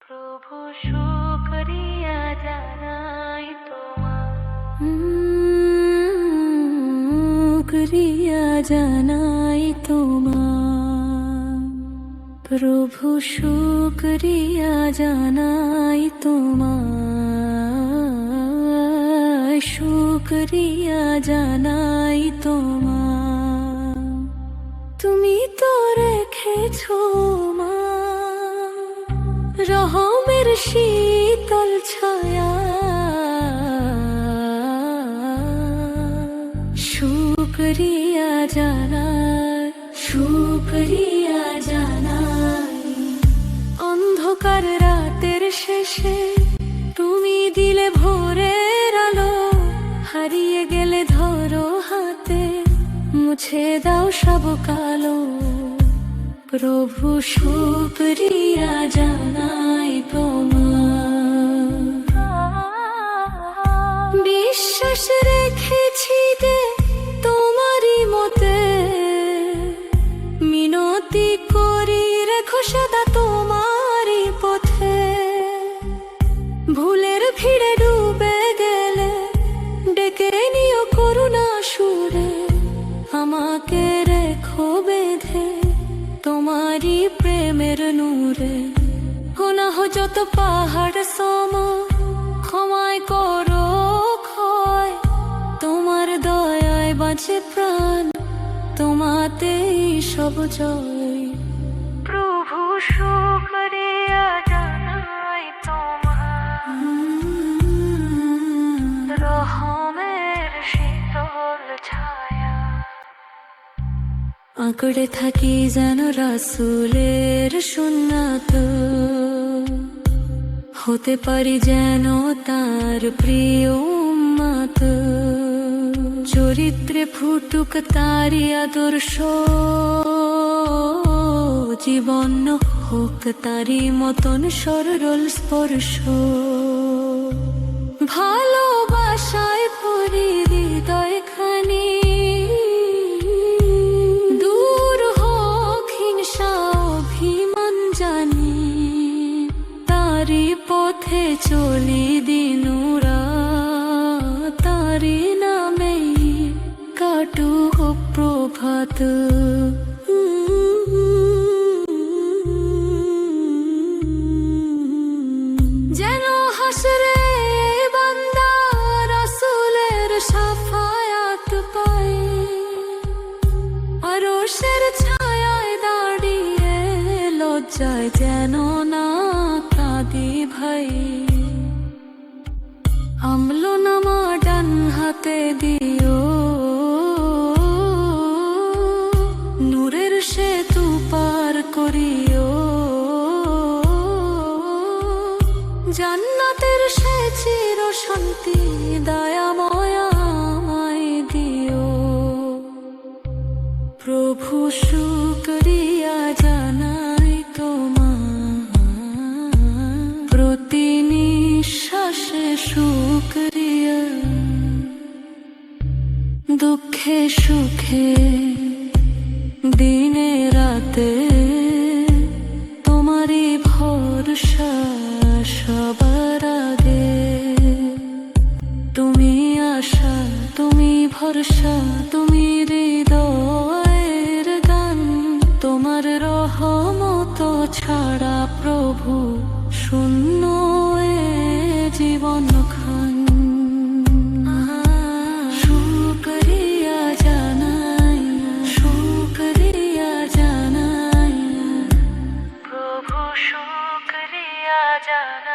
প্রভু শুকরিয়া জানাই তোমার, শুকরিয়া জানাই তোমার। প্রভু শুকরিয়া জানাই তোমার, শুকরিয়া জানাই তোমার। তুমি তো রেখেছো মা রহমের শীতল ছায়া, শুকরিয়া জানাই, শুকরিয়া জানাই। অন্ধকার রাতের শেষে তুমি দিলে ভোরের আলো, হারিয়ে গেলে ধরো হাতে, মুছে দাও সব কালো। প্রভু শুকরিয়া জানাই তোমার। বিশ্বাস রেখেছি যে তোমারই মতে, মিনতি করি রেখো সদা তোমারই পথে। ভুলের ভিড়ে ডুবে গেলে ডেকে নিও করুণা সুরে, আমাকে রেখো বেঁধে তোমারই প্রেমের নূরে। গুনাহ যত পাহাড় সম ক্ষমায় করো ক্ষয়, তোমার দয়ায় বাঁচে প্রাণ, তোমাতেই সব জয়। প্রভু শুকরিয়া জানাই তোমার, রহমের শীতল ছায়া। আঁকড়ে থাকি যেন রাসূলের সুন্নাত, হতে পারি যেন তার প্রিয় উম্মত। চরিত্রে ফুটুক তারি আদর্শ, জীবন হোক তারি মতন সরল স্পর্শ। ভালোবাসায় ভরি হৃদয় খানি, দূর হোক হিংসা অভিমান জানি। তারি পথে চলি দিনুরাত, তারি নামেই কাটুক প্রভাত। যেন হাসরে বান্দা রাসূলের শাফায়াত পায়, আরশের ছায়ায় দাঁড়িয়ে লজ্জায় যেন না কাঁদি ভাই। আমলনামা ডান হাতে দিও, নূরের সেতু পার করিও। জান্নাতের সে চির শান্তি দয়াময় আমায় দিও। প্রভু শুকরিয়া জানাই তোমার, প্রতি নিঃশ্বাসে শুকরিয়া। দুঃখে সুখে দিনে রাতে তোমারই ভরসা সবার আগে। তুমি আশা, তুমি ভরসা, তুমি হৃদয়ের গান। তোমার রহমত ছাড়া প্রভু শূন্য এ জীবন খান। শুকরিয়া জানাই, শুকরিয়া জানাই, প্রভু শুকরিয়া জানাই।